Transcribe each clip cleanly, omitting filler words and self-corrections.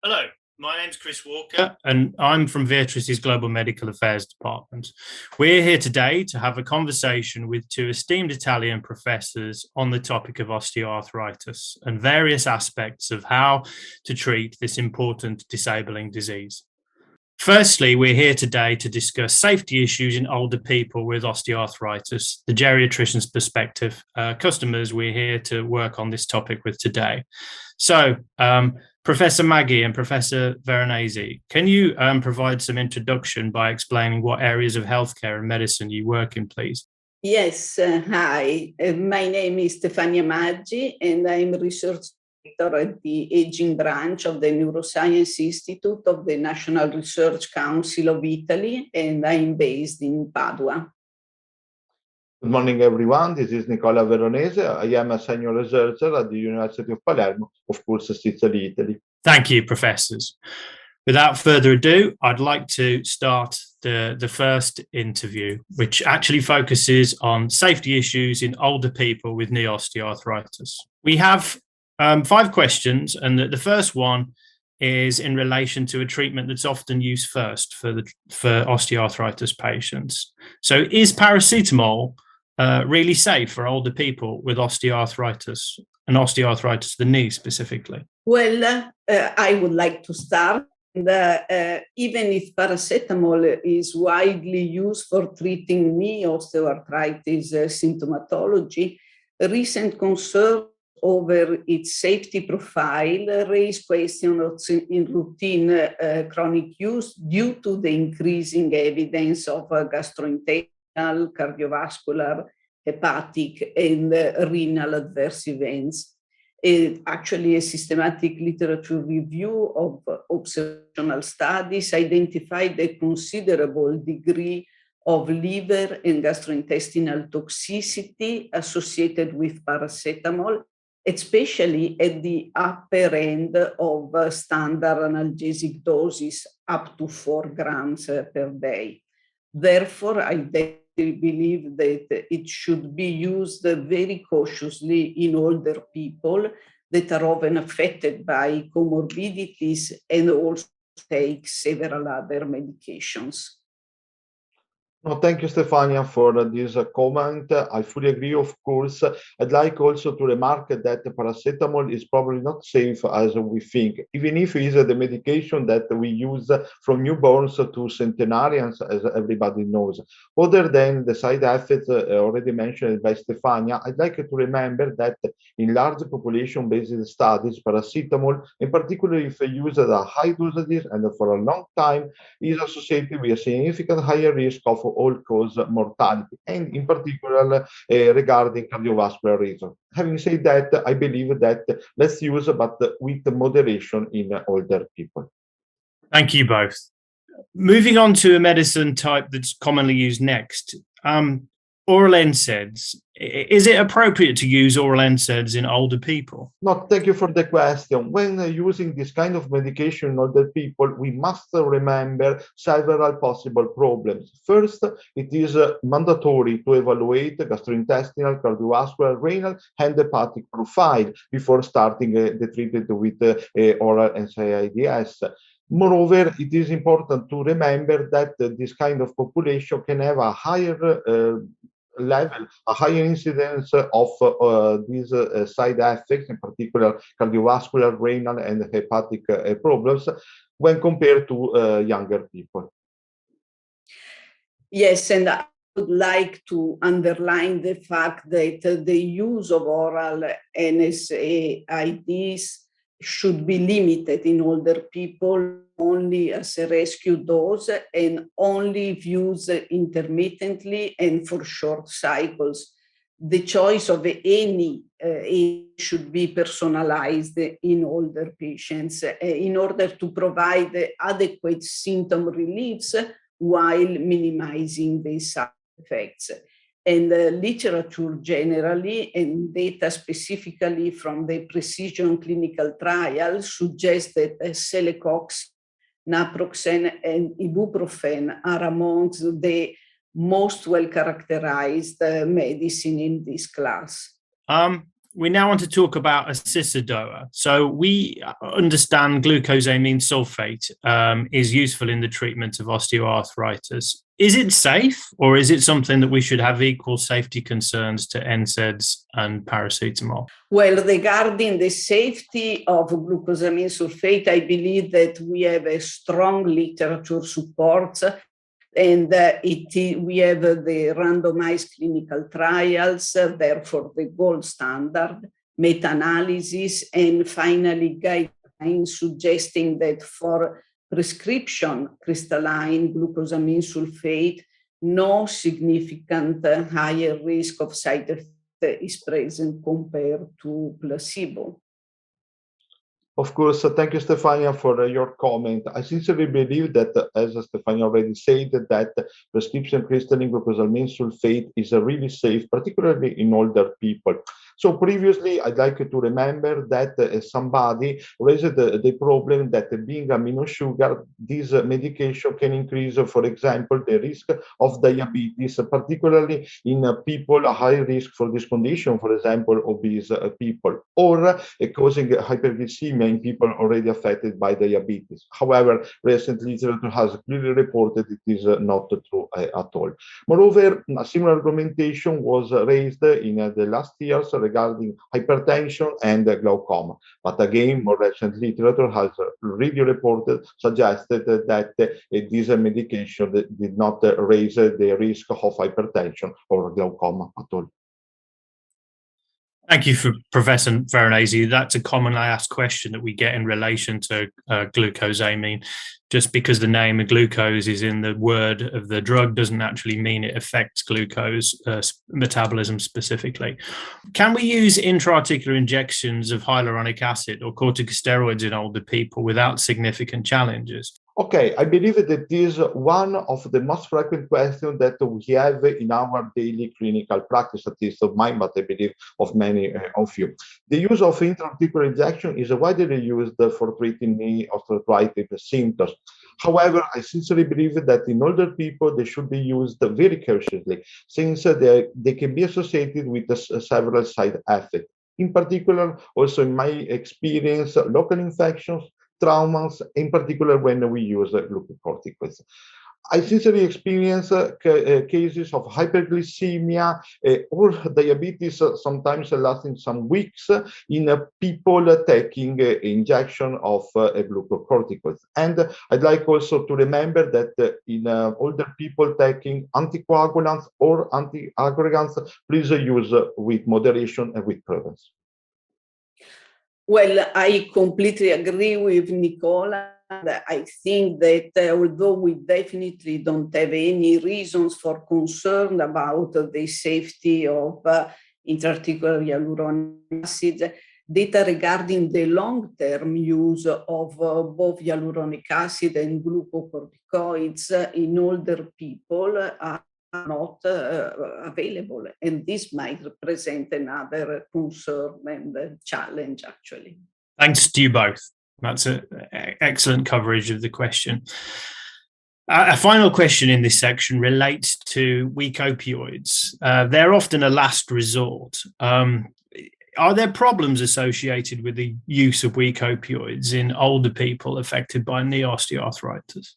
Hello, my name's Chris Walker, and I'm from Geriatrics' Global Medical Affairs Department. We're here today to have a conversation with two esteemed Italian professors on the topic of osteoarthritis and various aspects of how to treat this important disabling disease. Firstly, we're here today to discuss safety issues in older people with osteoarthritis, the geriatrician's perspective. Customers we're here to work on this topic with today. So, Professor Maggi and Professor Veronese, can you provide some introduction by explaining what areas of healthcare and medicine you work in, please? Yes, hi. My name is Stefania Maggi, and I'm research director at the aging branch of the Neuroscience Institute of the National Research Council of Italy, and I'm based in Padua. Good morning, everyone. This is Nicola Veronese. I am a senior researcher at the University of Palermo, of course, Sicily, Italy. Thank you, professors. Without further ado, I'd like to start the first interview, which actually focuses on safety issues in older people with knee osteoarthritis. We have 5 questions, and the first one is in relation to a treatment that's often used first for osteoarthritis patients. So is paracetamol really safe for older people with osteoarthritis, and osteoarthritis of the knee specifically? Well, I would like to start. Even if paracetamol is widely used for treating knee osteoarthritis symptomatology, recent concerns over its safety profile raise questions in routine chronic use due to the increasing evidence of gastrointestinal, cardiovascular, hepatic, and renal adverse events. Actually, a systematic literature review of observational studies identified a considerable degree of liver and gastrointestinal toxicity associated with paracetamol, especially at the upper end of standard analgesic doses up to 4 grams per day. Therefore, I believe that it should be used very cautiously in older people that are often affected by comorbidities and also take several other medications. No, thank you, Stefania, for this comment. I fully agree, of course. I'd like also to remark that paracetamol is probably not safe as we think, even if it is the medication that we use from newborns to centenarians, as everybody knows. Other than the side effects already mentioned by Stefania, I'd like to remember that in large population-based studies, paracetamol, in particular if used at high dosages and for a long time, is associated with a significant higher risk of all-cause mortality, and in particular regarding cardiovascular reasons. Having said that, I believe that let's use, but with moderation in older people. Thank you both. Moving on to a medicine type that's commonly used next, oral NSAIDs. Is it appropriate to use oral NSAIDs in older people? No, thank you for the question. When using this kind of medication in older people, we must remember several possible problems. First, it is mandatory to evaluate gastrointestinal, cardiovascular, renal, and hepatic profile before starting the treatment with oral NSAIDs. Moreover, it is important to remember that this kind of population can have a higher level, a higher incidence of these side effects, in particular cardiovascular, renal, and hepatic problems, when compared to younger people. Yes, and I would like to underline the fact that the use of oral NSAIDs should be limited in older people only as a rescue dose and only if used intermittently and for short cycles. The choice of any should be personalized in older patients in order to provide adequate symptom reliefs while minimizing the side effects. And literature generally and data specifically from the precision clinical trial suggests that celecoxib, naproxen, and ibuprofen are amongst the most well-characterized medicine in this class. We now want to talk about acetoa. So we understand glucosamine sulfate is useful in the treatment of osteoarthritis. Is it safe, or is it something that we should have equal safety concerns to NSAIDs and paracetamol? Well, regarding the safety of glucosamine sulfate, I believe that we have a strong literature support, and we have the randomized clinical trials, therefore the gold standard, meta-analysis, and finally guidelines suggesting that for prescription crystalline glucosamine sulfate, no significant higher risk of side effects is present compared to placebo. Of course, thank you, Stefania, for your comment. I sincerely believe that, as Stefania already said, that prescription crystalline glucosamine sulfate is really safe, particularly in older people. So previously, I'd like to remember that somebody raised the problem that being amino sugar, this medication can increase, for example, the risk of diabetes, particularly in people high risk for this condition, for example, obese people, or causing hyperglycemia in people already affected by diabetes. However, recent literature has clearly reported it is not true at all. Moreover, a similar argumentation was raised in the last years regarding hypertension and glaucoma. But again, more recent literature has really suggested that this medication did not raise the risk of hypertension or glaucoma at all. Thank you for Professor Veronese. That's a commonly asked question that we get in relation to glucosamine. Just because the name of glucose is in the word of the drug doesn't actually mean it affects glucose metabolism specifically. Can we use intra-articular injections of hyaluronic acid or corticosteroids in older people without significant challenges? Okay, I believe that is one of the most frequent questions that we have in our daily clinical practice, at least of mine, but I believe of many of you. The use of intra-articular injection is widely used for treating knee osteoarthritis symptoms. However, I sincerely believe that in older people, they should be used very cautiously, since they can be associated with several side effects. In particular, also in my experience, local infections, traumas, in particular when we use glucocorticoids. I sincerely experience cases of hyperglycemia or diabetes, sometimes lasting some weeks, in people taking injection of glucocorticoids. And I'd like also to remember that in older people taking anticoagulants or antiaggregants, please use with moderation and with prudence. Well, I completely agree with Nicola. I think that although we definitely don't have any reasons for concern about the safety of intra-articular hyaluronic acid, data regarding the long-term use of both hyaluronic acid and glucocorticoids in older people are not available, and this might represent another concern and challenge, actually. Thanks to you both. That's an excellent coverage of the question. A final question in this section relates to weak opioids. They're often a last resort. Are there problems associated with the use of weak opioids in older people affected by knee osteoarthritis?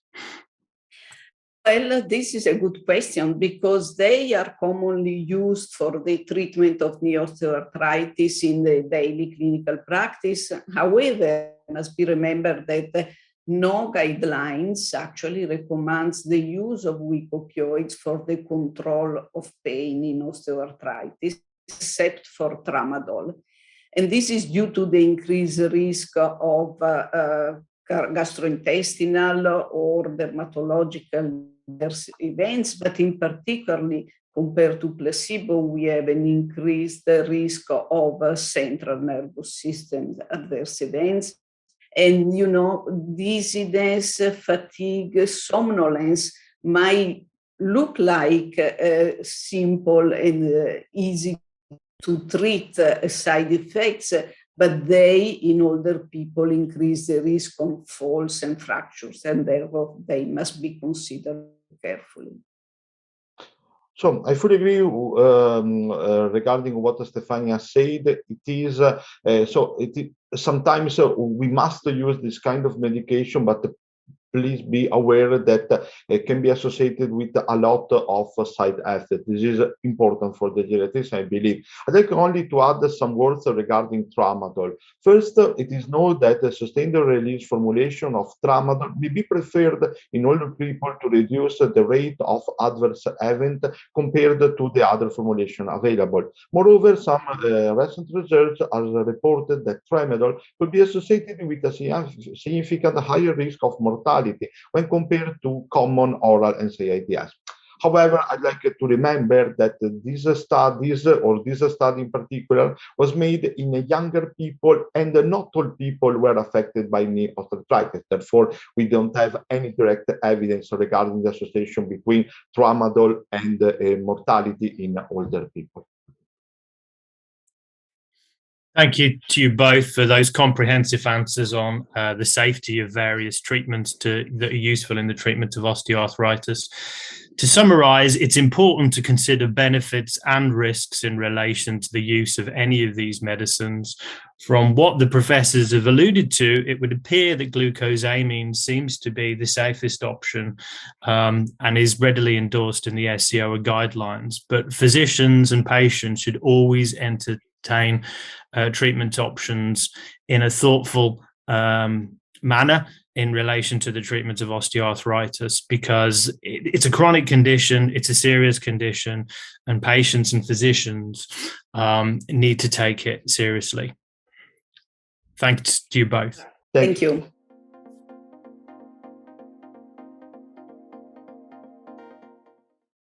Well, this is a good question because they are commonly used for the treatment of knee osteoarthritis in the daily clinical practice. However, it must be remembered that no guidelines actually recommends the use of weak opioids for the control of pain in osteoarthritis, except for tramadol. And this is due to the increased risk of gastrointestinal or dermatological events, but in particularly compared to placebo, we have an increased risk of central nervous system adverse events. And, dizziness, fatigue, somnolence might look like simple and easy to treat side effects, but they, in older people, increase the risk of falls and fractures, and therefore they must be considered carefully. So I fully agree regarding what Stefania said. It is sometimes we must use this kind of medication, but please be aware that it can be associated with a lot of side effects. This is important for the geriatrics, I believe. I'd like only to add some words regarding tramadol. First, it is known that a sustained release formulation of tramadol may be preferred in older people to reduce the rate of adverse event compared to the other formulation available. Moreover, some recent research has reported that tramadol could be associated with a significant higher risk of mortality when compared to common oral NSAIDs. However, I'd like to remember that these studies, or this study in particular, was made in younger people, and not all people were affected by knee osteoarthritis. Therefore, we don't have any direct evidence regarding the association between tramadol and mortality in older people. Thank you to you both for those comprehensive answers on the safety of various treatments that are useful in the treatment of osteoarthritis. To summarize, it's important to consider benefits and risks in relation to the use of any of these medicines. From what the professors have alluded to, it would appear that glucosamine seems to be the safest option and is readily endorsed in the SCOA guidelines. But physicians and patients should always entertain treatment options in a thoughtful manner in relation to the treatment of osteoarthritis, because it's a chronic condition, it's a serious condition, and patients and physicians need to take it seriously. Thanks to you both. Thank you.